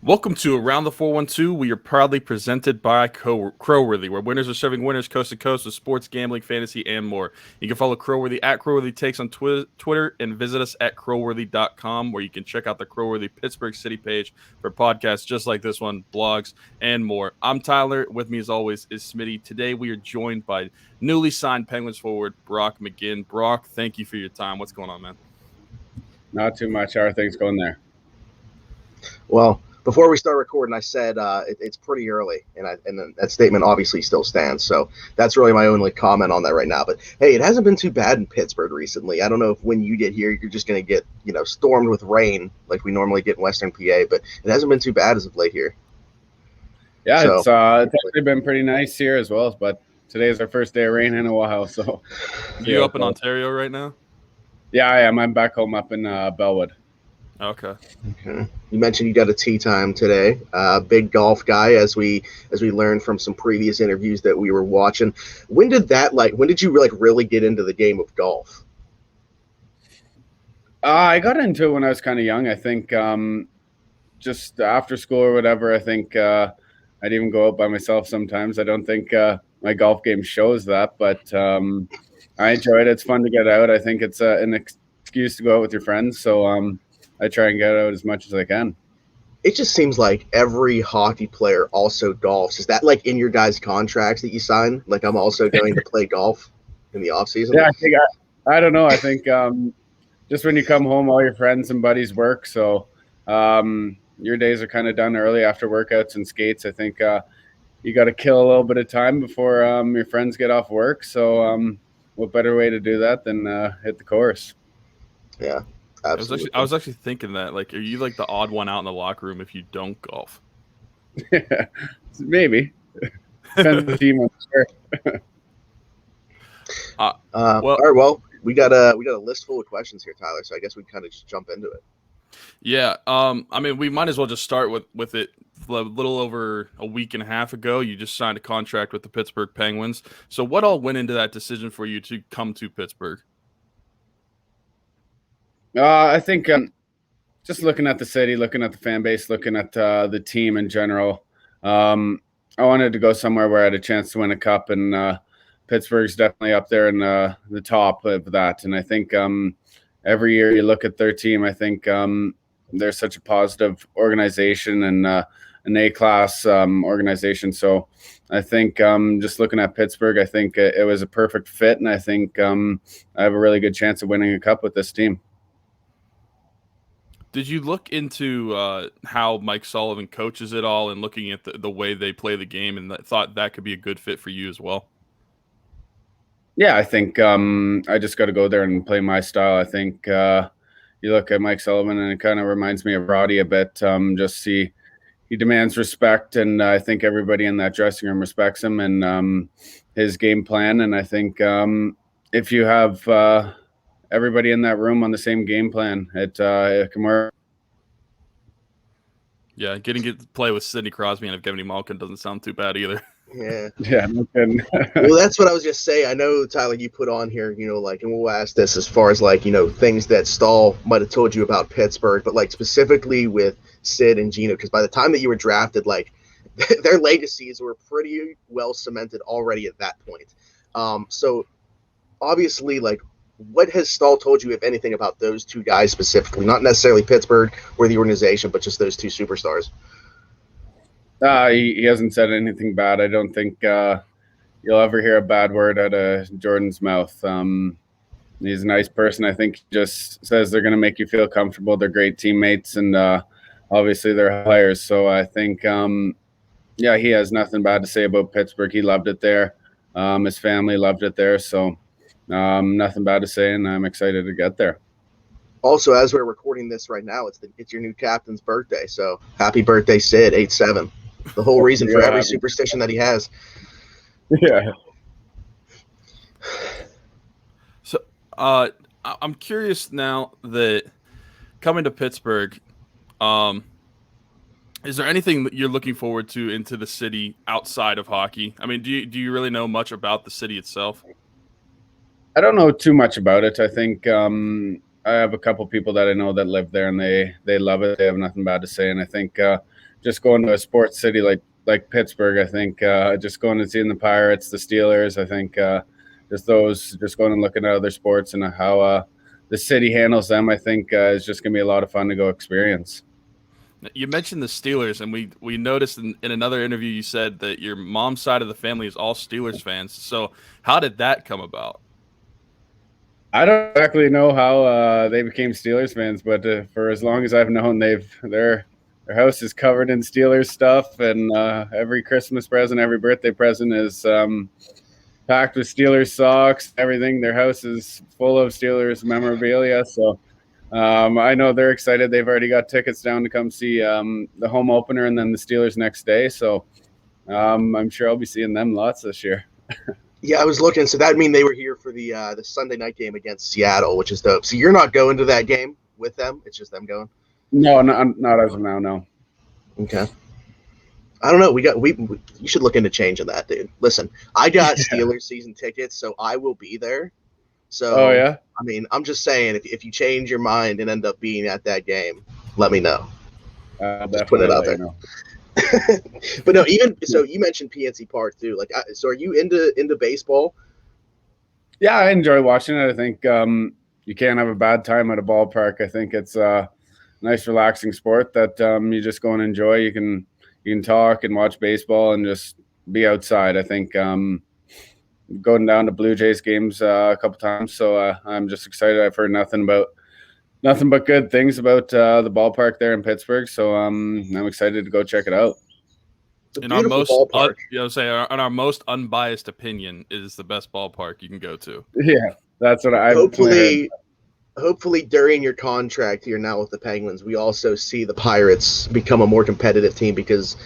Welcome to Around the 412. We are proudly presented by Crowworthy, where winners are serving winners coast to coast with sports, gambling, fantasy, and more. You can follow Crowworthy at Crowworthy Takes on Twitter and visit us at crowworthy.com, where you can check out the Crowworthy Pittsburgh City page for podcasts just like this one, blogs, and more. I'm Tyler. With me, as always, is Smitty. Today, we are joined by newly signed Penguins forward Brock McGinn. Brock, thank you for your time. What's going on, man? Not too much. How are things going there? Well, before we start recording, I said it's pretty early, and that statement obviously still stands. So that's really my only comment on that right now. But hey, it hasn't been too bad in Pittsburgh recently. I don't know if when you get here, you're just going to get stormed with rain like we normally get in Western PA, but it hasn't been too bad as of late here. Yeah, so, it's actually been pretty nice here as well. But today is our first day of rain in a while. So you up in Ontario right now? Yeah, I am. I'm back home up in Bellwood. Okay. You mentioned you got a tee time today. Big golf guy, as we learned from some previous interviews that we were watching. When did you really get into the game of golf? I got into it when I was kind of young. I think just after school or whatever. I think I'd even go out by myself sometimes. I don't think my golf game shows that, but I enjoy it. It's fun to get out. I think it's an excuse to go out with your friends. So I try and get out as much as I can. It just seems like every hockey player also golfs. Is that like in your guys' contracts that you sign? Like, I'm also going to play golf in the off season? Yeah, I don't know. I think just when you come home, all your friends and buddies work. So your days are kind of done early after workouts and skates. I think you got to kill a little bit of time before your friends get off work. So what better way to do that than hit the course? Yeah. Absolutely. I was actually thinking that, like, are you like the odd one out in the locker room if you don't golf? Maybe. Depends on the team, I'm sure. All right. Well, we got a list full of questions here, Tyler. So I guess we kind of just jump into it. Yeah. I mean, we might as well just start with it. A little over a week and a half ago, you just signed a contract with the Pittsburgh Penguins. So what all went into that decision for you to come to Pittsburgh? I think just looking at the city, looking at the fan base, looking at the team in general, I wanted to go somewhere where I had a chance to win a cup, and Pittsburgh's definitely up there in the top of that. And I think every year you look at their team, I think they're such a positive organization and an A-class organization. So I think just looking at Pittsburgh, I think it was a perfect fit, and I think I have a really good chance of winning a cup with this team. Did you look into how Mike Sullivan coaches it all and looking at the way they play the game and thought that could be a good fit for you as well? Yeah, I think I just got to go there and play my style. I think you look at Mike Sullivan and it kind of reminds me of Roddy a bit. He demands respect, and I think everybody in that dressing room respects him and his game plan. And I think if you have everybody in that room on the same game plan, it can work. Yeah, getting to play with Sidney Crosby and Evgeny Malkin doesn't sound too bad either. Yeah, no kidding. Well, that's what I was just saying. I know, Tyler, you put on here, and we'll ask this as far as things that Stahl might have told you about Pittsburgh, but specifically with Sid and Gino, because by the time that you were drafted, their legacies were pretty well cemented already at that point. So obviously, what has Stahl told you, if anything, about those two guys specifically? Not necessarily Pittsburgh or the organization, but just those two superstars. He hasn't said anything bad. I don't think you'll ever hear a bad word out of Jordan's mouth. He's a nice person. I think he just says they're going to make you feel comfortable. They're great teammates, and obviously they're players. So I think, he has nothing bad to say about Pittsburgh. He loved it there. His family loved it there. So nothing bad to say, and I'm excited to get there. Also, as we're recording this right now, it's your new captain's birthday. So happy birthday, Sid, 8-7. The whole reason for every superstition that he has. Yeah. So I'm curious now that coming to Pittsburgh, is there anything that you're looking forward to into the city outside of hockey? I mean, do you really know much about the city itself? I don't know too much about it. I think I have a couple people that I know that live there, and they love it. They have nothing bad to say. And I think just going to a sports city like Pittsburgh, I think just going and seeing the Pirates, the Steelers, I think just going and looking at other sports and how the city handles them, I think is just going to be a lot of fun to go experience. You mentioned the Steelers, and we noticed in another interview you said that your mom's side of the family is all Steelers fans. So how did that come about? I don't exactly know how they became Steelers fans, but for as long as I've known, their house is covered in Steelers stuff, and every Christmas present, every birthday present is packed with Steelers socks, everything. Their house is full of Steelers memorabilia, so I know they're excited. They've already got tickets down to come see the home opener and then the Steelers next day. So I'm sure I'll be seeing them lots this year. Yeah, I was looking. So that mean they were here for the Sunday night game against Seattle, which is dope. So you're not going to that game with them? It's just them going? No, not as of now. No. Okay. I don't know. You should look into changing that, dude. Listen, I got Steelers season tickets, so I will be there. So, oh yeah. I mean, I'm just saying, if you change your mind and end up being at that game, let me know. Just put it out there. But no, even so, you mentioned PNC Park too. Like, so are you into baseball? Yeah, I enjoy watching it. I think you can't have a bad time at a ballpark. I think it's a nice, relaxing sport that you just go and enjoy. You can talk and watch baseball and just be outside. I think going down to Blue Jays games a couple times, so I'm just excited. I've heard nothing but good things about the ballpark there in Pittsburgh, so I'm excited to go check it out. In our most, on our most unbiased opinion, it is the best ballpark you can go to. Yeah, that's what I hopefully during your contract here now with the Penguins, we also see the Pirates become a more competitive team because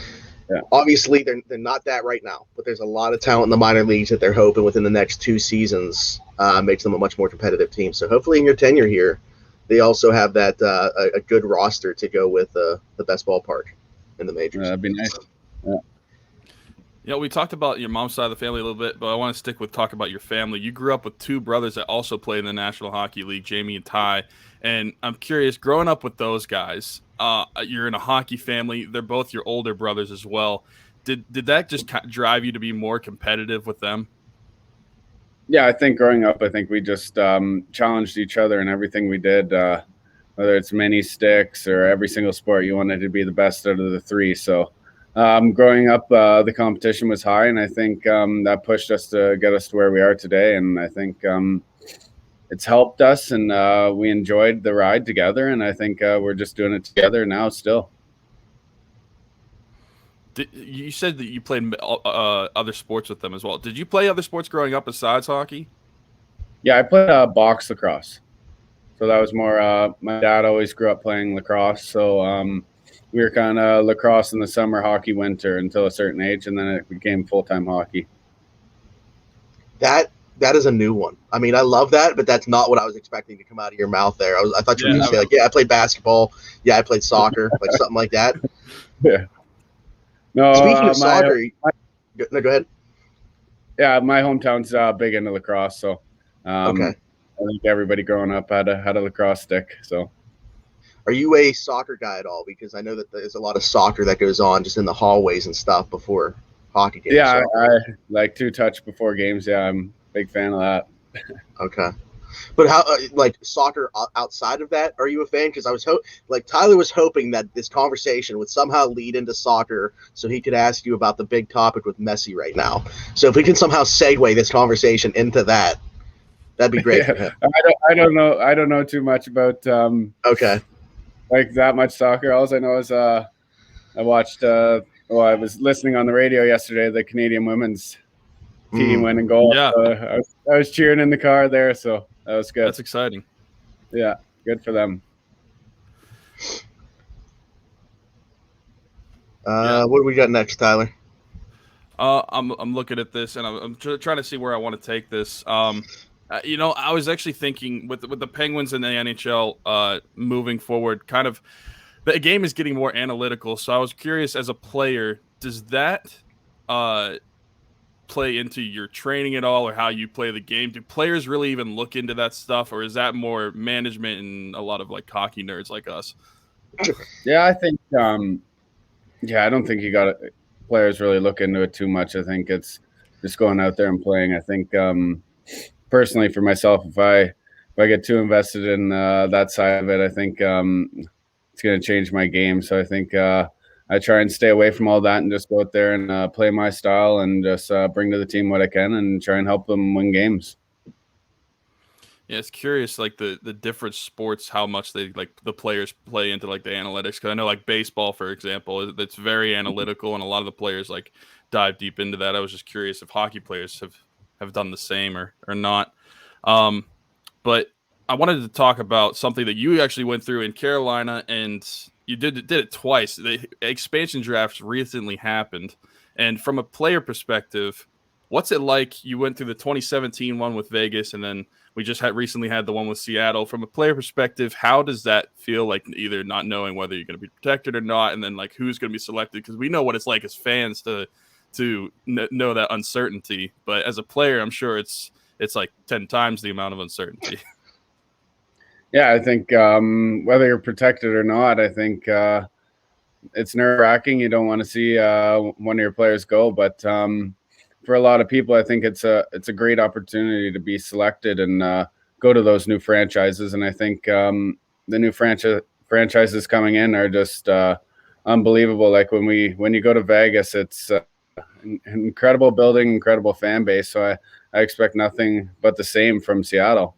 obviously they're not that right now, but there's a lot of talent in the minor leagues that they're hoping within the next 2 seasons makes them a much more competitive team. So hopefully in your tenure here, they also have that a good roster to go with the best ballpark in the majors. That'd be nice. Yeah. You know, we talked about your mom's side of the family a little bit, but I want to stick with talk about your family. You grew up with 2 brothers that also play in the National Hockey League, Jamie and Ty. And I'm curious, growing up with those guys, you're in a hockey family. They're both your older brothers as well. Did that just drive you to be more competitive with them? Yeah, I think growing up, I think we just challenged each other in everything we did, whether it's mini sticks or every single sport. You wanted to be the best out of the 3. So growing up, the competition was high, and I think that pushed us to get us to where we are today. And I think it's helped us, and we enjoyed the ride together. And I think we're just doing it together now still. You said that you played other sports with them as well. Did you play other sports growing up besides hockey? Yeah, I played box lacrosse. So that was more my dad always grew up playing lacrosse. So we were kind of lacrosse in the summer, hockey winter until a certain age, and then it became full-time hockey. That is a new one. I mean, I love that, but that's not what I was expecting to come out of your mouth there. I thought you were going to say, like, yeah, I played basketball. Yeah, I played soccer, like something like that. Yeah. No. Speaking of soccer, no, go ahead. Yeah, my hometown's big into lacrosse, so okay. I think everybody growing up had a lacrosse stick. So, are you a soccer guy at all? Because I know that there's a lot of soccer that goes on just in the hallways and stuff before hockey games. Yeah, I like 2-touch before games. Yeah, I'm a big fan of that. Okay. But how, like, soccer outside of that, are you a fan? Because I was Tyler was hoping that this conversation would somehow lead into soccer, so he could ask you about the big topic with Messi right now. So if we can somehow segue this conversation into that, that'd be great for him. I don't know too much about okay, like that much soccer. All I know is I watched. I was listening on the radio yesterday. The Canadian women's team went and goal. Yeah, I was cheering in the car there, so that was good. That's exciting. Yeah, good for them. What do we got next, Tyler? I'm looking at this, and I'm trying to see where I want to take this. You know, I was actually thinking with the Penguins and the NHL moving forward, kind of the game is getting more analytical. So I was curious, as a player, does that play into your training at all, or how you play the game? Do players really even look into that stuff, or is that more management and a lot of like hockey nerds like us? Yeah, I think Yeah, I don't think players really look into it too much. I think it's just going out there and playing. I think personally for myself, if I get too invested in that side of it, I think it's going to change my game. So I think I try and stay away from all that and just go out there and play my style and just bring to the team what I can and try and help them win games. Yeah, it's curious, like the different sports, how much they like the players play into like the analytics. Because I know, like baseball, for example, it's very analytical, and a lot of the players like dive deep into that. I was just curious if hockey players have done the same or not. Um, but I wanted to talk about something that you actually went through in Carolina, and you did it twice. The expansion drafts recently happened, and from a player perspective, what's it like? You went through the 2017 one with Vegas, and then we just recently had the one with Seattle. From a player perspective, how does that feel, like either not knowing whether you're going to be protected or not, and then like who's going to be selected? Because we know what it's like as fans to know that uncertainty, but as a player, I'm sure it's like 10 times the amount of uncertainty. Yeah, I think whether you're protected or not, I think it's nerve-wracking. You don't want to see one of your players go, but for a lot of people, I think it's a great opportunity to be selected and go to those new franchises. And I think the new franchises coming in are just unbelievable. Like when you go to Vegas, it's an incredible building, incredible fan base. So I expect nothing but the same from Seattle.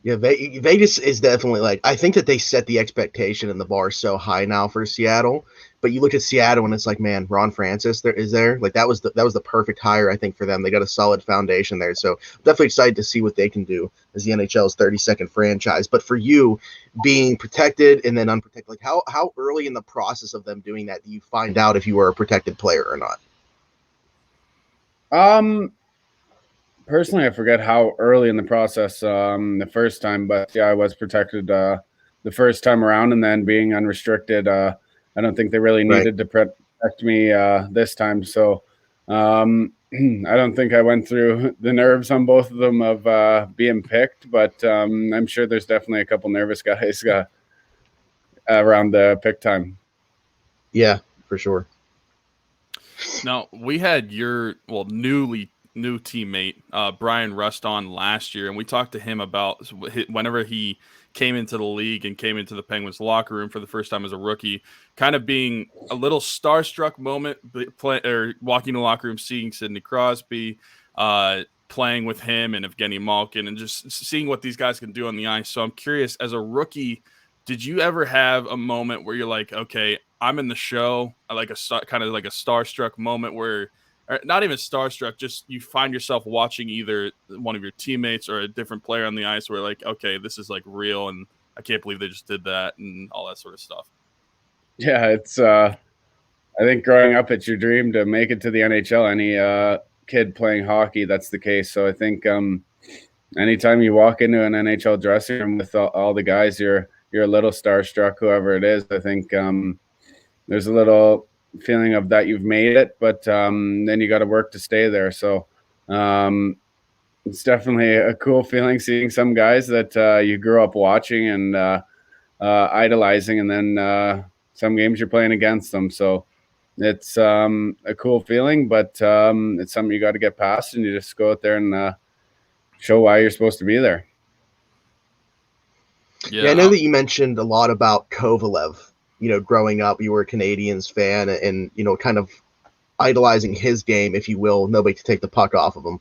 Yeah, Vegas is definitely like, I think that they set the expectation and the bar so high now for Seattle. But you look at Seattle and it's like, man, Ron Francis there. Like that was the perfect hire, I think, for them. They got a solid foundation there. So I'm definitely excited to see what they can do as the NHL's 32nd franchise. But for you, being protected and then unprotected, like how early in the process of them doing that do you find out if you were a protected player or not? Personally, I forget how early in the process the first time, but yeah, I was protected the first time around, and then being unrestricted, I don't think they really needed to protect me this time. So I don't think I went through the nerves on both of them of being picked, but I'm sure there's definitely a couple nervous guys around the pick time. Yeah, for sure. Now, we had your new teammate Brian Rust on last year, and we talked to him about whenever he came into the league and came into the Penguins locker room for the first time as a rookie, kind of being a little starstruck moment, or walking in the locker room, seeing Sidney Crosby, playing with him and Evgeny Malkin, and just seeing what these guys can do on the ice. So I'm curious, as a rookie, did you ever have a moment where you're like, okay, I'm in the show, like kind of like a starstruck moment where, or not even starstruck, just you find yourself watching either one of your teammates or a different player on the ice where like, okay, this is like real, and I can't believe they just did that and all that sort of stuff. Yeah, it's I think growing up, it's your dream to make it to the NHL. Any kid playing hockey, that's the case. So I think anytime you walk into an NHL dressing room with all the guys, you're a little starstruck, whoever it is. I think there's a little feeling of that you've made it, but then you got to work to stay there. So it's definitely a cool feeling seeing some guys that you grew up watching and idolizing, and then some games you're playing against them. So it's a cool feeling, but it's something you got to get past, and you just go out there and show why you're supposed to be there. Yeah, I know that you mentioned a lot about Kovalev. Growing up, you were a Canadiens fan and, kind of idolizing his game, if you will, nobody to take the puck off of him.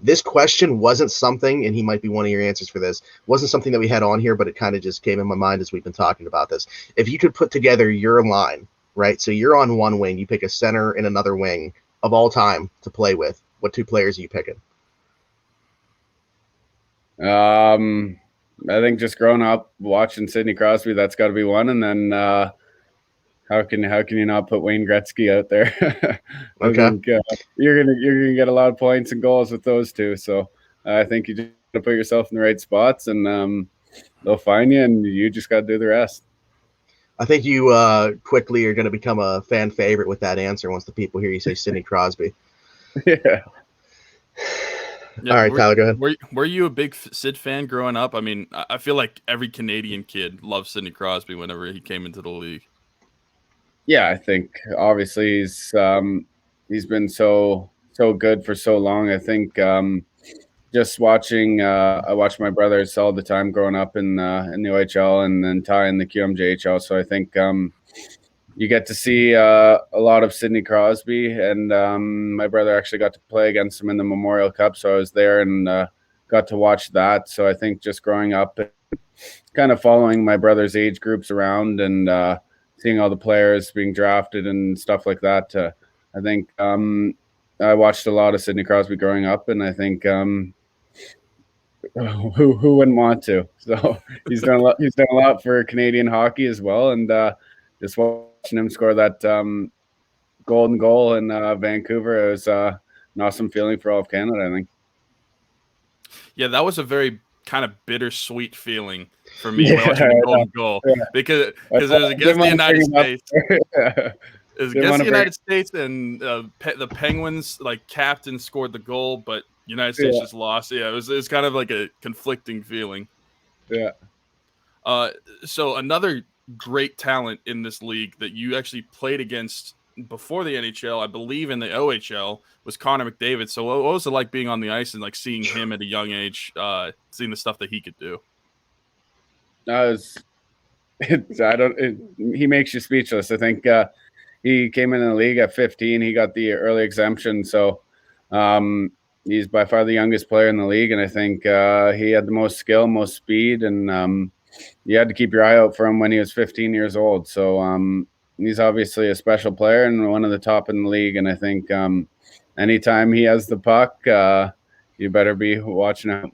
This question wasn't something, and he might be one of your answers for this, wasn't something that we had on here, but it kind of just came in my mind as we've been talking about this. If you could put together your line, right? So you're on one wing, you pick a center and another wing of all time to play with. What two players are you picking? I think just growing up watching Sidney Crosby, that's got to be one. And then how can you not put Wayne Gretzky out there? I think you're gonna get a lot of points and goals with those two. So I think you just got to put yourself in the right spots, and they'll find you, and you just got to do the rest. I think you quickly are going to become a fan favorite with that answer once the people hear you say Sidney Crosby. Yeah. All right, Tyler, go ahead. Were you a big Sid fan growing up? I mean, I feel like every Canadian kid loved Sidney Crosby whenever he came into the league. Yeah, I think obviously he's been so good for so long. I think just watching I watched my brothers all the time growing up in the OHL and then Ty in the QMJHL. So I think you get to see a lot of Sidney Crosby, and my brother actually got to play against him in the Memorial Cup. So I was there and got to watch that. So I think just growing up, kind of following my brother's age groups around and seeing all the players being drafted and stuff like that. I think I watched a lot of Sidney Crosby growing up, and I think who wouldn't want to? So he's done a lot. He's done a lot for Canadian hockey as well, and just watching him score that golden goal in Vancouver, it was an awesome feeling for all of Canada, I think. Yeah, that was a very kind of bittersweet feeling for me watching the golden goal because it was against the United States. It was against the United States, and the Penguins captain scored the goal, but United States just lost. Yeah, it was kind of like a conflicting feeling. Yeah. So another great talent in this league that you actually played against before the NHL, I believe in the OHL, was Conor McDavid. So what was it like being on the ice and seeing him at a young age, seeing the stuff that he could do? He makes you speechless. I think he came into the league at 15. He got the early exemption, so he's by far the youngest player in the league, and I think he had the most skill, most speed, and you had to keep your eye out for him when he was 15 years old. So he's obviously a special player and one of the top in the league, and I think anytime he has the puck, you better be watching out.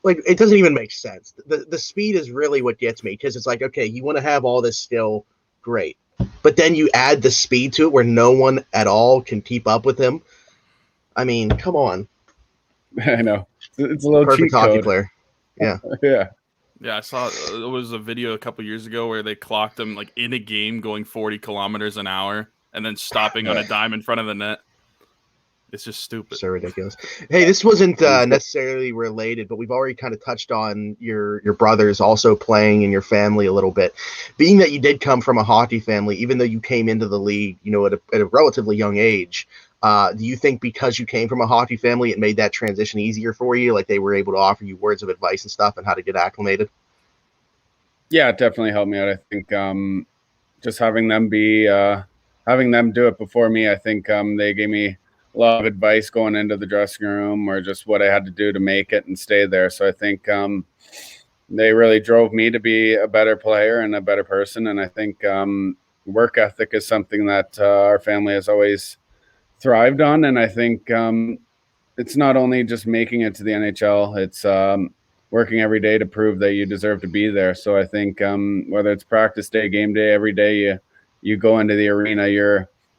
It doesn't even make sense. The speed is really what gets me, because it's okay, you want to have all this skill, great, but then you add the speed to it where no one at all can keep up with him. I mean, come on. I know, it's a little perfect cheat hockey code. Player. Yeah. Yeah, I saw it was a video a couple years ago where they clocked him in a game going 40 kilometers an hour and then stopping on a dime in front of the net. It's just stupid. So ridiculous. Hey, this wasn't necessarily related, but we've already kind of touched on your brothers also playing in your family a little bit. Being that you did come from a hockey family, even though you came into the league, at a relatively young age, do you think because you came from a hockey family, it made that transition easier for you? They were able to offer you words of advice and stuff and how to get acclimated? Yeah, it definitely helped me out. I think just having them do it before me, I think they gave me a lot of advice going into the dressing room or just what I had to do to make it and stay there. So I think they really drove me to be a better player and a better person. And I think work ethic is something that our family has always thrived on. And I think it's not only just making it to the NHL, it's working every day to prove that you deserve to be there. So I think whether it's practice day, game day, every day you go into the arena,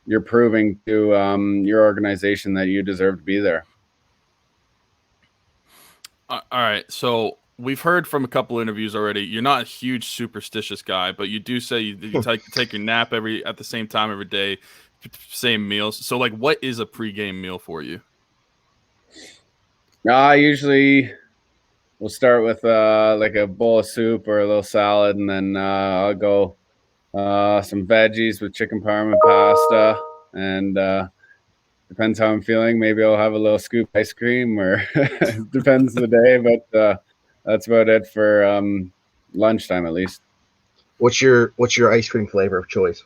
you're proving to your organization that you deserve to be there. All right. So we've heard from a couple interviews already. You're not a huge superstitious guy, but you do say you take your nap at the same time every day, same meals. So what is a pregame meal for you? I usually will start with a bowl of soup or a little salad, and then I'll go some veggies with chicken parma pasta, and depends how I'm feeling. Maybe I'll have a little scoop ice cream, or depends the day. But that's about it for lunchtime, at least. What's your ice cream flavor of choice?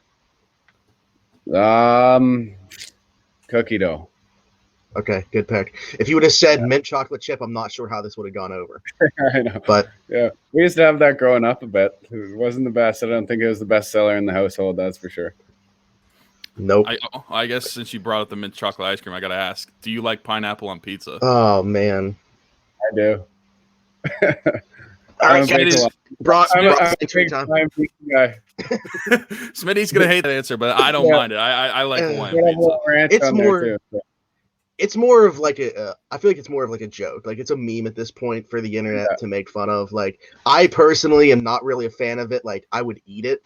Cookie dough. Okay, good pick. If you would have said mint chocolate chip, I'm not sure how this would have gone over. I know. But yeah, we used to have that growing up a bit. It wasn't the best. I don't think it was the best seller in the household, that's for sure. Nope. I guess since you brought up the mint chocolate ice cream, I got to ask, do you like pineapple on pizza? Oh, man. I do. All right, guys. Brock, thanks for your time. Guy. Smitty's going to hate that answer, but I don't mind it. I like Hawaiian pizza. It's more of I feel like it's more of a joke. It's a meme at this point for the internet to make fun of. I personally am not really a fan of it. I would eat it.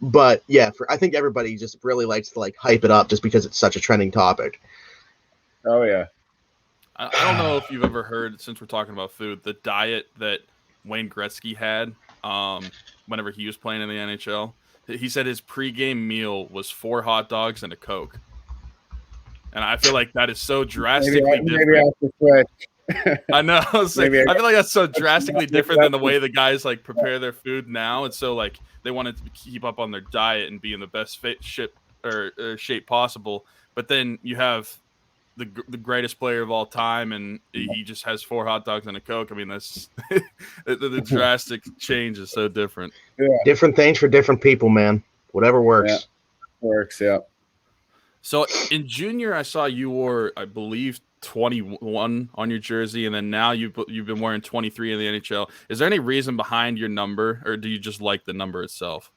But yeah, I think everybody just really likes to hype it up just because it's such a trending topic. Oh yeah. I don't know if you've ever heard, since we're talking about food, the diet that Wayne Gretzky had whenever he was playing in the NHL. he said his pregame meal was 4 hot dogs and a Coke. And I feel like that is so drastically different. Maybe I have to switch. I know. I feel like that's so drastically different than the way the guys like prepare their food now. And so like they wanted to keep up on their diet and be in the best shape possible. But then you have the greatest player of all time, and he just has 4 hot dogs and a Coke. I mean, that's the drastic change is so different. Yeah. Different things for different people, man. Whatever works. Yeah. Works, yeah. So in junior, I saw you wore, I believe, 21 on your jersey, and then now you've been wearing 23 in the NHL. Is there any reason behind your number, or do you just like the number itself?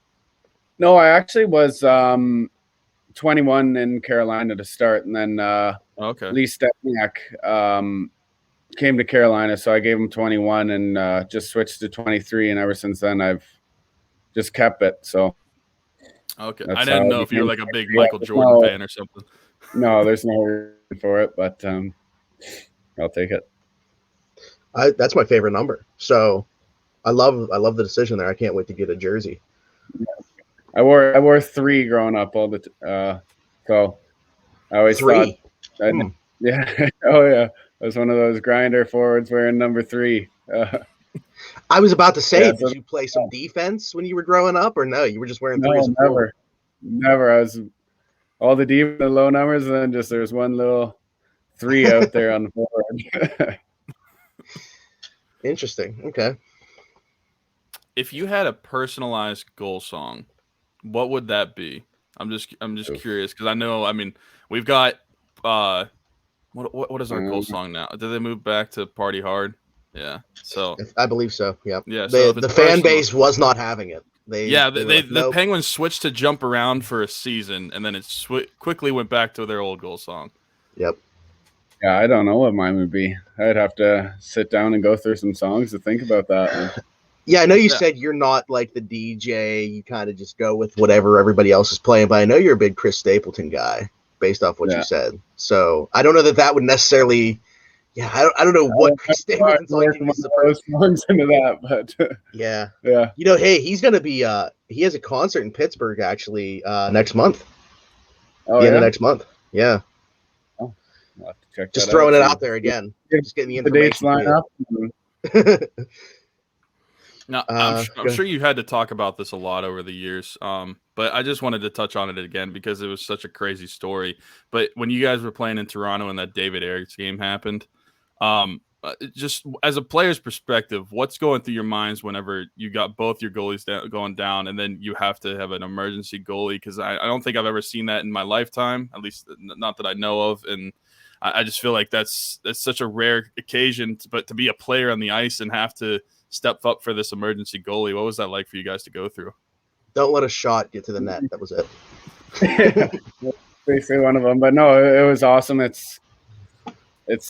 No, I actually was 21 in Carolina to start, and then Lee Stepniak came to Carolina, so I gave him 21 and just switched to 23, and ever since then I've just kept it. So okay, I didn't know if you were like a big Michael Jordan fan or something. No, there's no reason for it, but I'll take it. That's my favorite number. So I love the decision there. I can't wait to get a jersey. I wore 3 growing up all the so I always 3. thought yeah. Oh yeah, I was one of those grinder forwards wearing number 3. I was about to say, did you play some defense when you were growing up, or no? You were just wearing 3 as a forward? Never. I was all the deep and low numbers, and then just there's one little 3 out there on the forward. Interesting. Okay. If you had a personalized goal song, what would that be? I'm just curious because I know. I mean, we've got what is our goal song now? Did they move back to Party Hard? Yeah. So I believe so. Yeah. Yeah. So the fan base was not having it. The Penguins switched to Jump Around for a season, and then it quickly went back to their old goal song. Yep. Yeah, I don't know what mine would be. I'd have to sit down and go through some songs to think about that. Yeah, I know you said you're not like the DJ. You kind of just go with whatever everybody else is playing, but I know you're a big Chris Stapleton guy based off what you said. So I don't know that would necessarily. Yeah, I don't know what Chris Stapleton's like to songs into that, but yeah. You know, hey, he's gonna be. He has a concert in Pittsburgh actually next month. Oh, the end of next month. Yeah. Oh, I'll have to check just throwing it out there again. Just getting the information. The dates line up. Now, I'm sure you had to talk about this a lot over the years, but I just wanted to touch on it again because it was such a crazy story. But when you guys were playing in Toronto and that David Eric's game happened, just as a player's perspective, what's going through your minds whenever you got both your goalies going down and then you have to have an emergency goalie? Because I don't think I've ever seen that in my lifetime, at least not that I know of. And I just feel like that's such a rare occasion, but to be a player on the ice and have to step up for this emergency goalie. What was that like for you guys to go through? Don't let a shot get to the net. That was it. Basically one of them, but no, it was awesome. It's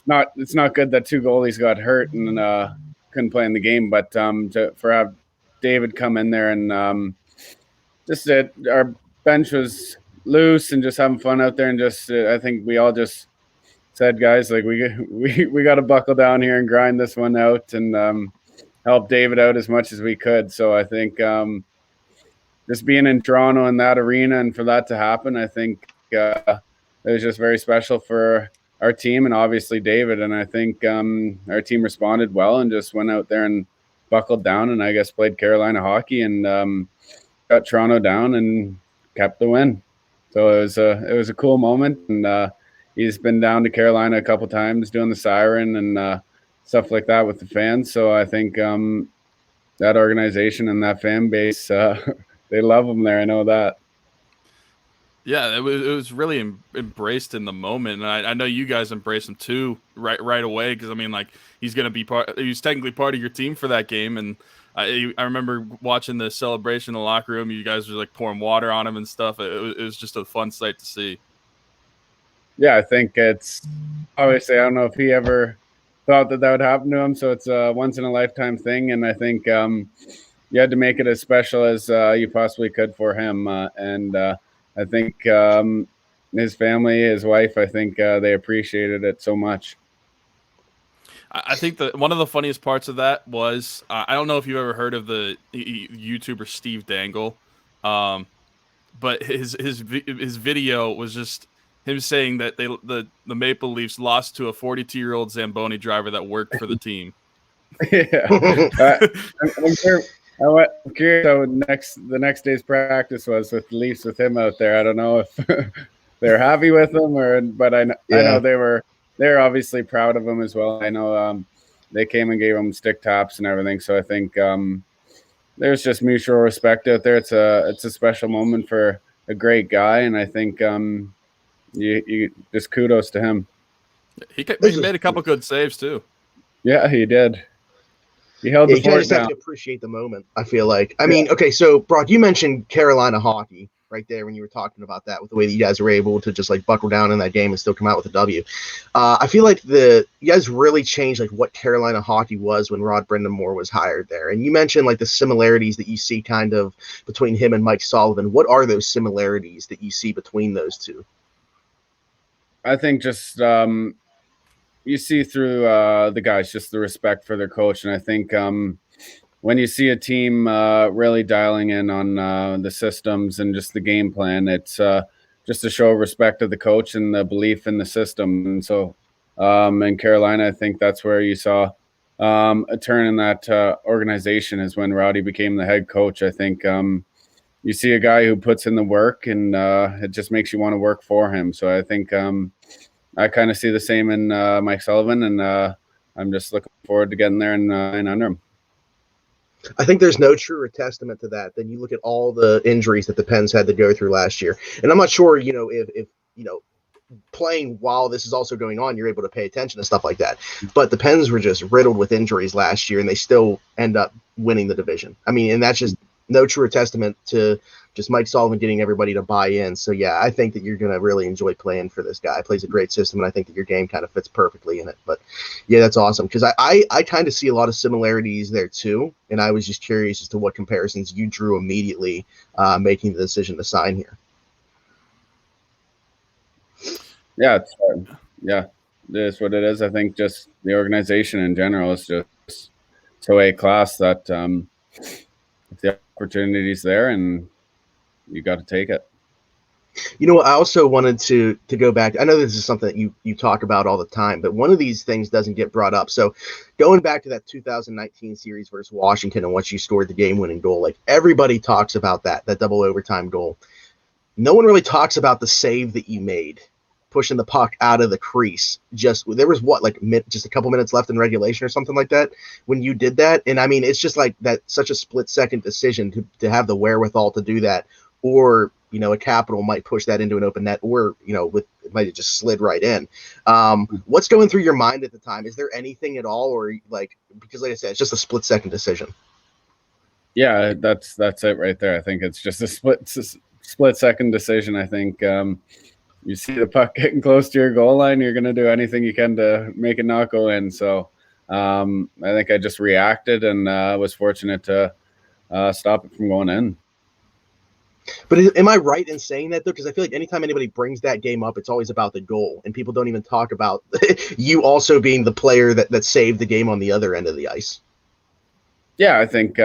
not good that 2 goalies got hurt and couldn't play in the game, but for have David come in there and just our bench was loose and just having fun out there, and just I think we all just said, guys, like we got to buckle down here and grind this one out and help David out as much as we could. So I think just being in Toronto in that arena and for that to happen, I think it was just very special for our team and obviously David. And I think our team responded well and just went out there and buckled down and I guess played Carolina hockey and got Toronto down and kept the win. So it was a cool moment. And he's been down to Carolina a couple times doing the siren and stuff like that with the fans. So I think that organization and that fan base, they love him there. I know that. Yeah, it was really embraced in the moment, and I know you guys embraced him too right away because I mean, like he's gonna be he's technically part of your team for that game, and I remember watching the celebration in the locker room. You guys were like pouring water on him and stuff. It was just a fun sight to see. Yeah, I think it's obviously I don't know if he ever thought that would happen to him, so it's a once in a lifetime thing, and I think you had to make it as special as you possibly could for him, and I think his family, his wife, I think they appreciated it so much. I think that one of the funniest parts of that was I don't know if you've ever heard of the YouTuber Steve Dangle. But his video was just him saying that the Maple Leafs lost to a 42-year-old Zamboni driver that worked for the team. Yeah, I'm curious how the next day's practice was with the Leafs with him out there. I don't know if they're happy with him but I know they're obviously proud of him as well. I know they came and gave him stick taps and everything. So I think there's just mutual respect out there. It's a special moment for a great guy, and I think you just kudos to him. He made a couple good saves too. Yeah, he did. He held the fort down. Have to appreciate the moment, I feel like. I mean, okay, so Brock, you mentioned Carolina hockey right there when you were talking about that, with the way that you guys were able to just like buckle down in that game and still come out with a W. I feel like you guys really changed like what Carolina hockey was when Rod Brind'Amour was hired there. And you mentioned like the similarities that you see kind of between him and Mike Sullivan. What are those similarities that you see between those two? I think just you see through the guys just the respect for their coach, and I think when you see a team really dialing in on the systems and just the game plan, it's just a show of respect of the coach and the belief in the system. And so in Carolina, I think that's where you saw a turn in that organization is when Roddy became the head coach. I think you see a guy who puts in the work, and it just makes you want to work for him. So I think I kind of see the same in Mike Sullivan, and I'm just looking forward to getting there and under him. I think there's no truer testament to that than you look at all the injuries that the Pens had to go through last year. And I'm not sure, if playing while this is also going on, you're able to pay attention to stuff like that. But the Pens were just riddled with injuries last year, and they still end up winning the division. I mean, and that's just no truer testament to just Mike Sullivan getting everybody to buy in. So, yeah, I think that you're going to really enjoy playing for this guy. He plays a great system, and I think that your game kind of fits perfectly in it. But, yeah, that's awesome because I kind of see a lot of similarities there too, and I was just curious as to what comparisons you drew immediately making the decision to sign here. Yeah, it is what it is. I think just the organization in general is just so A-class that if the opportunity's there and you got to take it. I also wanted to go back. I know this is something that you talk about all the time, but one of these things doesn't get brought up. So going back to that 2019 series versus Washington and once you scored the game-winning goal, like everybody talks about that double overtime goal. No one really talks about the save that you made, pushing the puck out of the crease. There was just a couple minutes left in regulation or something like that when you did that. And I mean, it's just like that, such a split-second decision to have the wherewithal to do that, or a Capital might push that into an open net, or it might have just slid right in. What's going through your mind at the time? Is there anything at all, or because like I said, it's just a split-second decision? Yeah, that's it right there. I think it's just a split-second decision. I think you see the puck getting close to your goal line, you're going to do anything you can to make it not go in. So I think I just reacted and was fortunate to stop it from going in. But am I right in saying that, though? Because I feel like anytime anybody brings that game up, it's always about the goal, and people don't even talk about you also being the player that saved the game on the other end of the ice. Yeah, I think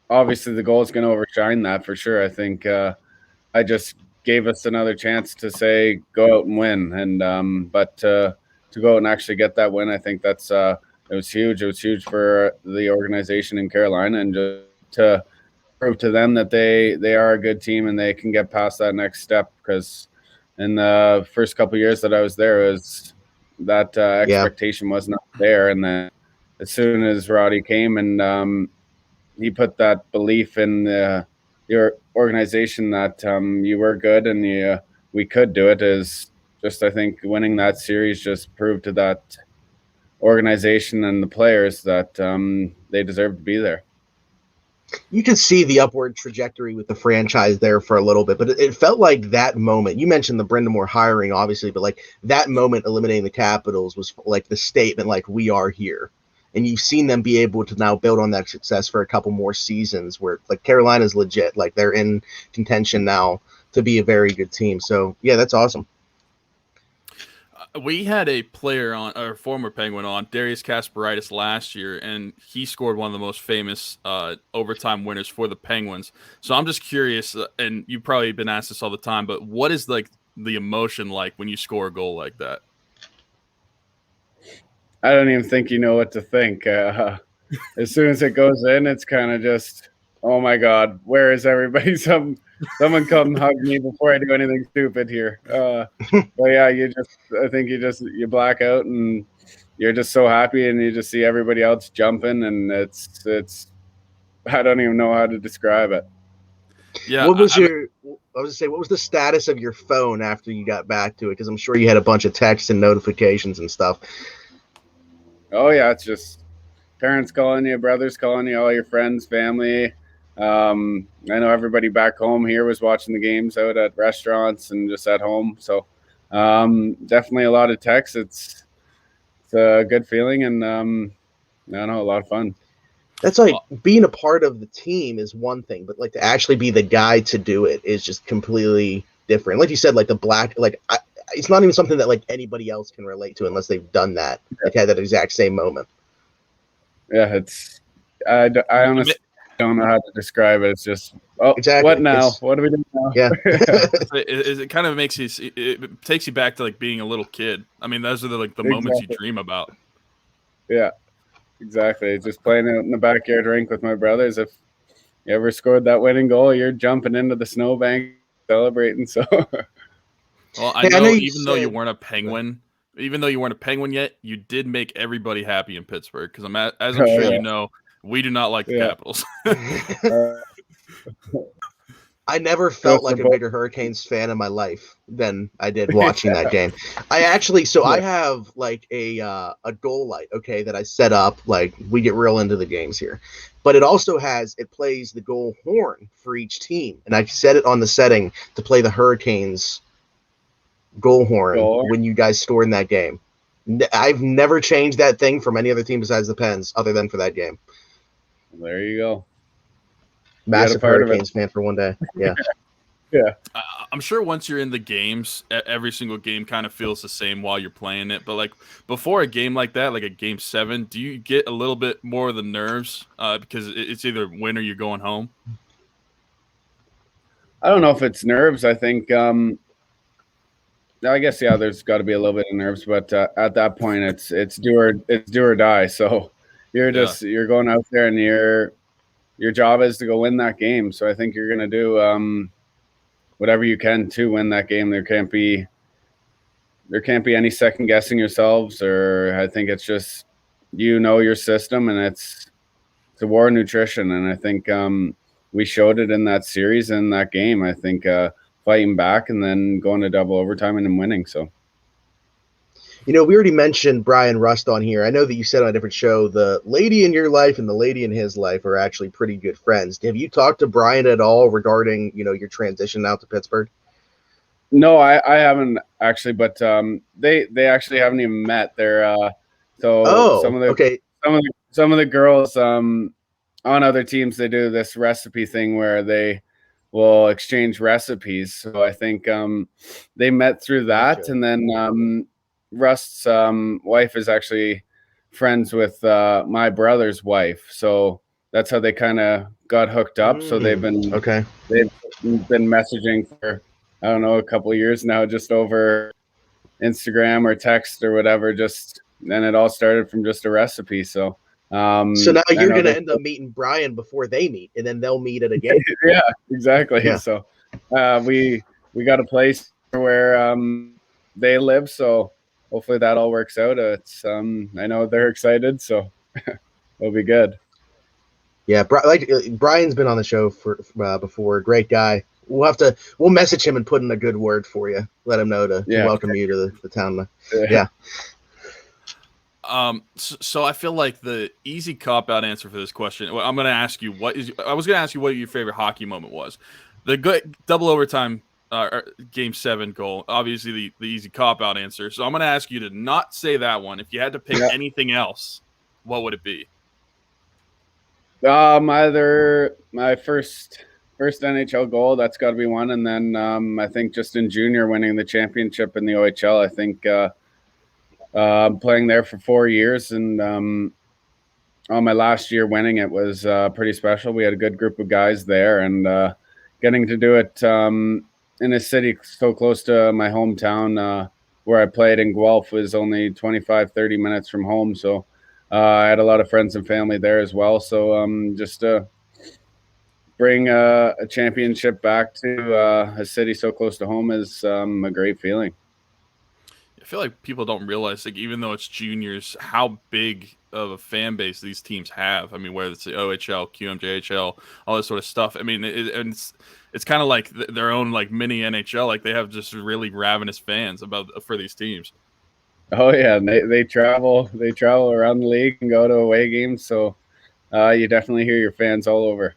obviously the goal is going to overshine that for sure. I think I just gave us another chance to say go out and win, and but to go out and actually get that win, I think that's it was huge. It was huge for the organization in Carolina, and just to prove to them that they are a good team and they can get past that next step. Because in the first couple of years that I was there, was that expectation was not there, and then as soon as Roddy came and he put that belief in your organization that you were good and we could do it, is just, I think winning that series just proved to that organization and the players that they deserve to be there. You could see the upward trajectory with the franchise there for a little bit, but it felt like that moment, you mentioned the Brind'Amour hiring, obviously, but like that moment eliminating the Capitals was like the statement, like, we are here. And you've seen them be able to now build on that success for a couple more seasons where like Carolina's legit, like they're in contention now to be a very good team. So yeah, that's awesome. We had a player on, or former Penguin on, Darius Kasparaitis last year, and he scored one of the most famous overtime winners for the Penguins. So I'm just curious, and you've probably been asked this all the time, but what is like the emotion like when you score a goal like that? I don't even think you know what to think. As soon as it goes in, it's kind of just, oh my God, where is everybody? Someone come hug me before I do anything stupid here. But yeah, I think you black out and you're just so happy, and you just see everybody else jumping, and it's I don't even know how to describe it. Yeah. What was I was gonna say, what was the status of your phone after you got back to it? Because I'm sure you had a bunch of texts and notifications and stuff. Oh yeah, it's just parents calling you, brothers calling you, all your friends, family. I know everybody back home here was watching the games out at restaurants and just at home. So definitely a lot of texts. It's a good feeling, and I don't know, a lot of fun. That's like being a part of the team is one thing, but like to actually be the guy to do it is just completely different. Like you said, like it's not even something that like anybody else can relate to unless they've done that, like had that exact same moment. Yeah, I honestly don't know how to describe it. It's just, exactly. What now? What do we do now? Yeah. it kind of makes it takes you back to like being a little kid. I mean, those are the moments you dream about. Yeah, exactly. Just playing out in the backyard rink with my brothers. If you ever scored that winning goal, you're jumping into the snowbank celebrating. So, well, I know even though you weren't a Penguin, yet, you did make everybody happy in Pittsburgh. Because as I'm sure you know, we do not like the Capitals. I never felt like a bigger Hurricanes fan in my life than I did watching that game. I actually, I have like a goal light, okay, that I set up. Like we get real into the games here, but it also plays the goal horn for each team, and I set it on the setting to play the Hurricanes goal horn when you guys scored in that game. I've never changed that thing from any other team besides the Pens, other than for that game. There you go. Massive Hurricanes fan for one day. Yeah. Yeah. I'm sure once you're in the games, every single game kind of feels the same while you're playing it. But like before a game like that, like a game 7, do you get a little bit more of the nerves because it's either win or you're going home? I don't know if it's nerves. I think, I guess, yeah, there's got to be a little bit of nerves, but at that point it's do or die. So you're you're going out there, and your job is to go win that game. So I think you're going to do whatever you can to win that game. There can't be any second guessing yourselves, or I think it's just, your system, and it's a war of nutrition. And I think we showed it in that series, in that game. I think fighting back and then going to double overtime and then winning. So. We already mentioned Brian Rust on here. I know that you said on a different show, the lady in your life and the lady in his life are actually pretty good friends. Have you talked to Brian at all regarding, your transition out to Pittsburgh? No, I haven't actually, but they actually haven't even met. They're some of the girls on other teams, they do this recipe thing where they will exchange recipes. So I think they met through that, and then Rust's wife is actually friends with my brother's wife, so that's how they kind of got hooked up. So they've been messaging for, I don't know, a couple of years now, just over Instagram or text or whatever. Then it all started from just a recipe. So now you're going to end up meeting Brian before they meet, and then they'll meet at a game. Yeah, exactly. Yeah. So we got a place where they live, so hopefully that all works out. It's I know they're excited, so it'll be good. Yeah, Brian's been on the show for before. Great guy. We'll message him and put in a good word for you. Let him know to welcome you to the town. Yeah. So I feel like the easy cop-out answer for this question, I'm going to ask you what your favorite hockey moment was. The good double overtime game 7 goal, obviously the easy cop-out answer. So I'm going to ask you to not say that one. If you had to pick anything else, what would it be? Either my first NHL goal, that's got to be one, and then I think just in junior winning the championship in the OHL, I think playing there for 4 years, and on my last year winning it was pretty special. We had a good group of guys there, and getting to do it in a city so close to my hometown where I played in Guelph was only 25-30 minutes from home. So I had a lot of friends and family there as well. So just to bring a championship back to a city so close to home is a great feeling. I feel like people don't realize, like, even though it's juniors, how big of a fan base these teams have. I mean, whether it's the OHL, QMJHL, all this sort of stuff. I mean, it's kind of like their own like mini NHL. Like they have just really ravenous fans for these teams. Oh yeah, and they travel around the league and go to away games. So you definitely hear your fans all over.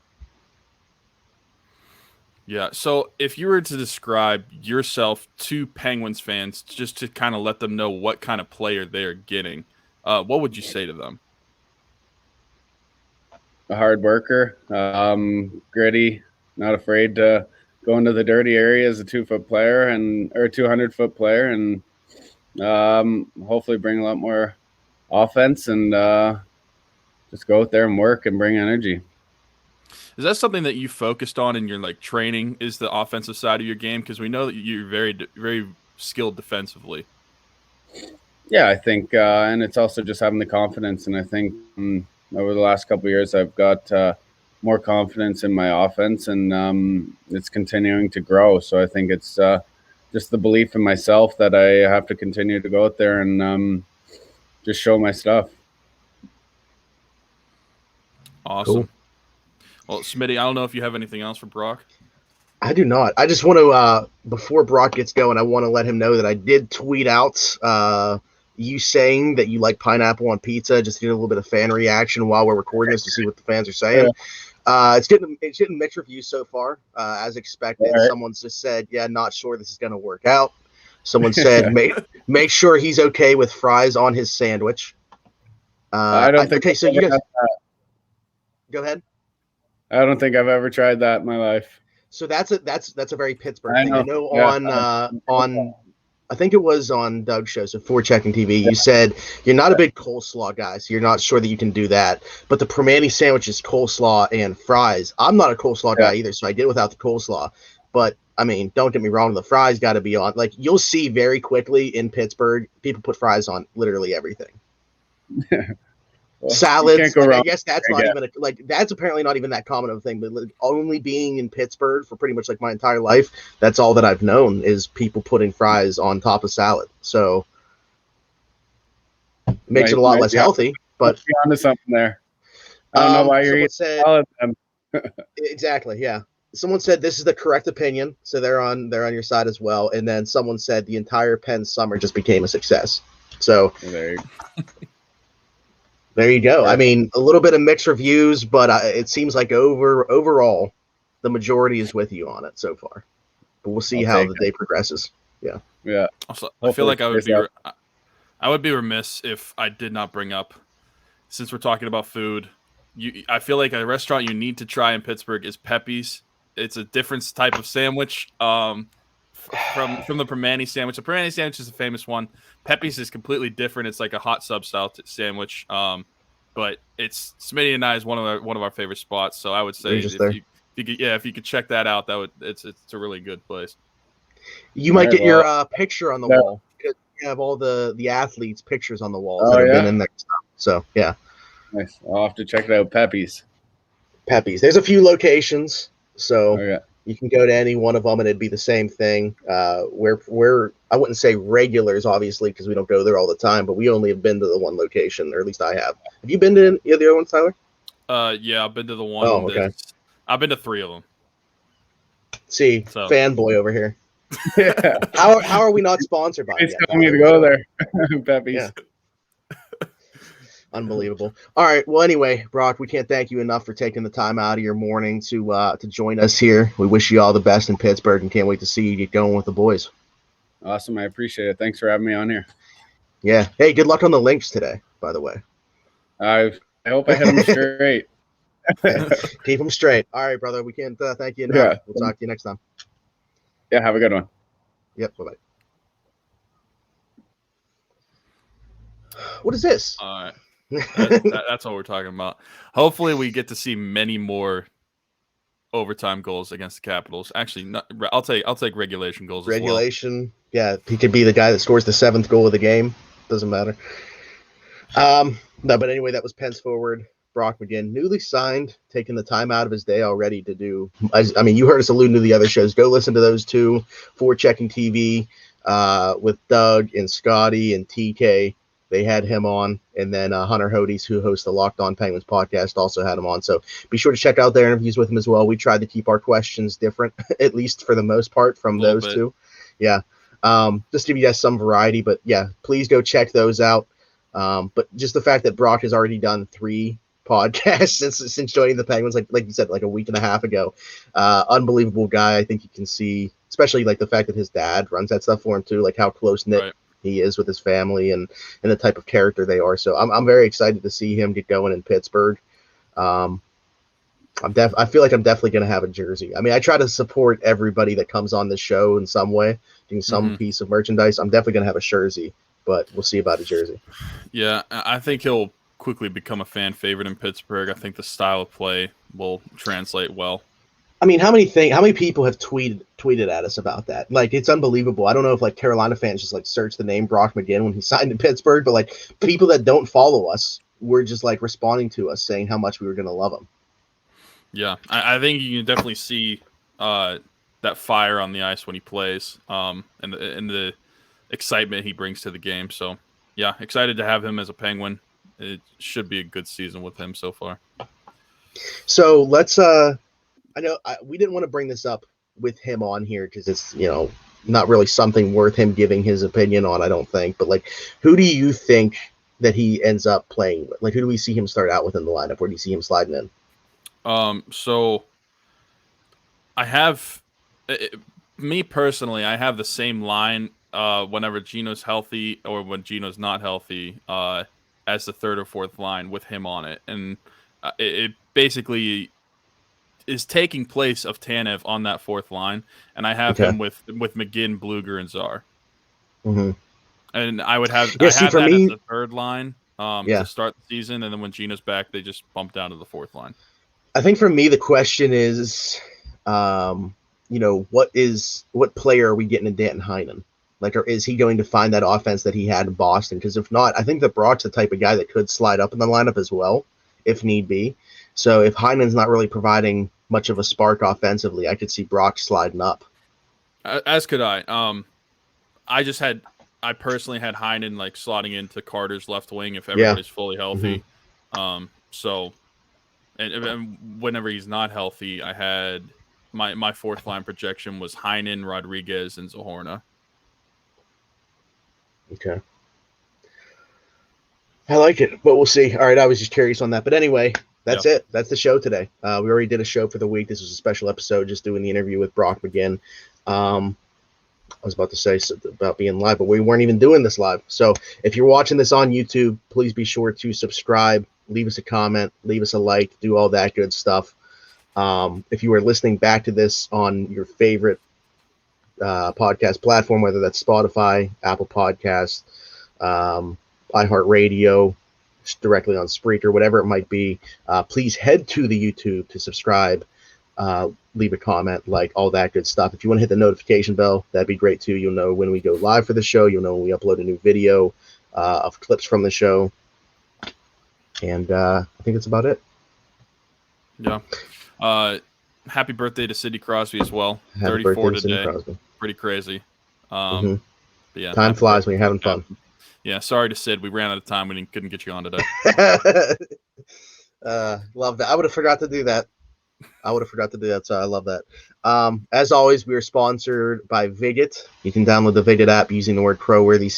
Yeah. So if you were to describe yourself to Penguins fans, just to kind of let them know what kind of player they're getting, what would you say to them? A hard worker, gritty, not afraid to go into the dirty area as a 2-foot player or a 200-foot player, and hopefully bring a lot more offense and just go out there and work and bring energy. Is that something that you focused on in your like training? Is the offensive side of your game? Because we know that you're very, very skilled defensively. Yeah, I think, and it's also just having the confidence. And I think over the last couple of years, I've got more confidence in my offense, and it's continuing to grow. So I think it's just the belief in myself that I have to continue to go out there and just show my stuff. Awesome. Cool. Well, Smitty, I don't know if you have anything else for Brock. I do not. I just want to, before Brock gets going, I want to let him know that I did tweet out you saying that you like pineapple on pizza, just to get a little bit of fan reaction while we're recording this to see what the fans are saying. Yeah. It's getting mixed reviews so far, as expected. Right. Someone just said, yeah, not sure this is going to work out. Someone said, make sure he's okay with fries on his sandwich. I don't think. Okay, so you guys go ahead. I don't think I've ever tried that in my life. So that's a very Pittsburgh thing. I know yeah. on I think it was on Doug's show, so For Checking TV, you said you're not a big coleslaw guy, so you're not sure that you can do that. But the Permane sandwich is coleslaw and fries. I'm not a coleslaw guy either, so I did without the coleslaw. But I mean, don't get me wrong, the fries got to be on. Like you'll see very quickly in Pittsburgh, people put fries on literally everything. Well, salads. I guess that's not even that's apparently not even that common of a thing. But only being in Pittsburgh for pretty much like my entire life, that's all that I've known is people putting fries on top of salad. So it makes it a lot less healthy. But you're onto something there. I don't know why you're eating salad. Exactly. Yeah. Someone said this is the correct opinion, so they're on your side as well. And then someone said the entire Penn summer just became a success. So. There you go. I mean, a little bit of mixed reviews, but it seems like overall, the majority is with you on it so far. But we'll see how the day progresses. Yeah. Yeah. Also, I feel like I would be remiss if I did not bring up, since we're talking about food, I feel like a restaurant you need to try in Pittsburgh is Pepe's. It's a different type of sandwich from the Permane sandwich. The Permane sandwich is a famous one. Pepe's is completely different. It's like a hot sub style sandwich. But it's Smitty and I is one of our favorite spots. So I would say if you could check that out, it's a really good place. You might get your picture on the wall because you have all the athletes' pictures on the walls that have been in there. So yeah, nice. I'll have to check it out. Pepe's. There's a few locations, so you can go to any one of them and it'd be the same thing. We're I wouldn't say regulars, obviously, because we don't go there all the time, but we only have been to the one location, or at least I have. Have you been to any of the other ones, Tyler? Yeah, I've been to the one. Oh, okay. I've been to 3 of them. See, fanboy over here. Yeah. How are we not sponsored by? It's telling me to go there. Pepe's. Yeah. Unbelievable. All right. Well, anyway, Brock, we can't thank you enough for taking the time out of your morning to join us here. We wish you all the best in Pittsburgh and can't wait to see you get going with the boys. Awesome. I appreciate it. Thanks for having me on here. Yeah. Hey, good luck on the links today, by the way. I hope I hit them straight. Keep them straight. All right, brother. We can't thank you enough. Yeah. We'll talk to you next time. Yeah. Have a good one. Yep. Bye-bye. What is this? That's what we're talking about. Hopefully, we get to see many more overtime goals against the Capitals. Actually, I'll take regulation goals Regulation. Yeah, he could be the guy that scores the 7th goal of the game. Doesn't matter. No, but anyway, that was Pence forward Brock McGinn, newly signed, taking the time out of his day already to do. I mean, you heard us alluding to the other shows. Go listen to those two. For Checking TV with Doug and Scotty and TK. They had him on, and then Hunter Hodes, who hosts the Locked On Penguins podcast, also had him on. So be sure to check out their interviews with him as well. We tried to keep our questions different, at least for the most part, from those two. Yeah, just to give you guys some variety. But yeah, please go check those out. But just the fact that Brock has already done 3 podcasts since joining the Penguins, like you said, like a week and a half ago, unbelievable guy. I think you can see, especially like the fact that his dad runs that stuff for him too, like how close knit he is with his family and the type of character they are. So I'm very excited to see him get going in Pittsburgh. I feel like I'm definitely going to have a jersey. I mean, I try to support everybody that comes on the show in some way, doing some piece of merchandise. I'm definitely going to have a jersey, but we'll see about a jersey. Yeah, I think he'll quickly become a fan favorite in Pittsburgh. I think the style of play will translate well. I mean, how many people have tweeted at us about that? Like, it's unbelievable. I don't know if like Carolina fans just like search the name Brock McGinn when he signed in Pittsburgh, but like people that don't follow us were just like responding to us saying how much we were going to love him. Yeah, I think you can definitely see that fire on the ice when he plays, and the excitement he brings to the game. So yeah, excited to have him as a Penguin. It should be a good season with him so far. So let's I know we didn't want to bring this up with him on here because it's, not really something worth him giving his opinion on, I don't think. But like, who do you think that he ends up playing with? Like, who do we see him start out with in the lineup? Where do you see him sliding in? So I have, me personally, I have the same line whenever Gino's healthy or when Gino's not healthy as the third or fourth line with him on it. And it basically is taking place of Tanev on that fourth line. And I have him with McGinn, Bluger, and Czar. Mm-hmm. And I would have, as the third line to start the season. And then when Gino's back, they just bump down to the fourth line. I think for me, the question is, what player are we getting in Danton Heinen? Like, or is he going to find that offense that he had in Boston? Because if not, I think that Brock's the type of guy that could slide up in the lineup as well, if need be. So if Heinen's not really providing much of a spark offensively, I could see Brock sliding up. As could I. I personally had Heinen like slotting into Carter's left wing if everybody's fully healthy. Mm-hmm. And whenever he's not healthy, I had my fourth line projection was Heinen, Rodriguez, and Zahorna. Okay. I like it, but we'll see. All right, I was just curious on that. But anyway, that's it. That's the show today. We already did a show for the week. This was a special episode, just doing the interview with Brock McGinn. I was about to say about being live, but we weren't even doing this live. So if you're watching this on YouTube, please be sure to subscribe, leave us a comment, leave us a like, do all that good stuff. If you are listening back to this on your favorite podcast platform, whether that's Spotify, Apple Podcasts, iHeartRadio, directly on Spreaker, whatever it might be, please head to the YouTube to subscribe, leave a comment, like all that good stuff. If you want to hit the notification bell, that'd be great too. You'll know when we go live for the show. You'll know when we upload a new video of clips from the show. And I think that's about it. Yeah. Happy birthday to Sidney Crosby as well. Happy 34 birthday today. To Crosby. Pretty crazy. But yeah, time flies when you're having fun. Yeah, sorry to Sid. We ran out of time. We couldn't get you on today. Love that. I would have forgot to do that. So I love that. As always, we are sponsored by Viget. You can download the Viget app using the word Crowworthy,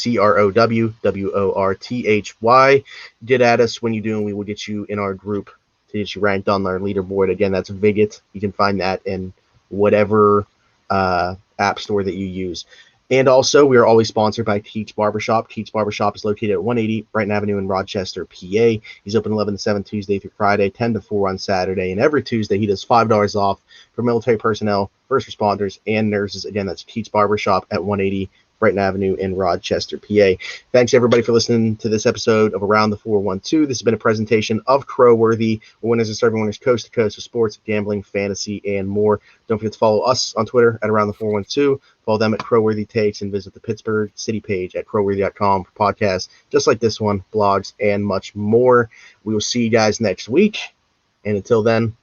CROWWORTHY. Get at us when you do, and we will get you in our group to get you ranked on our leaderboard. Again, that's Viget. You can find that in whatever app store that you use. And also, we are always sponsored by Keats Barbershop. Keats Barbershop is located at 180 Brighton Avenue in Rochester, PA. He's open 11 to 7 Tuesday through Friday, 10 to 4 on Saturday. And every Tuesday, he does $5 off for military personnel, first responders, and nurses. Again, that's Keats Barbershop at 180 Brighton Avenue in Rochester, PA. Thanks, everybody, for listening to this episode of Around the 412. This has been a presentation of Crowworthy, where winners are serving winners coast to coast with sports, gambling, fantasy, and more. Don't forget to follow us on Twitter at Around the 412. Follow them at Crowworthy Takes, and visit the Pittsburgh City page at crowworthy.com for podcasts just like this one, blogs, and much more. We will see you guys next week. And until then,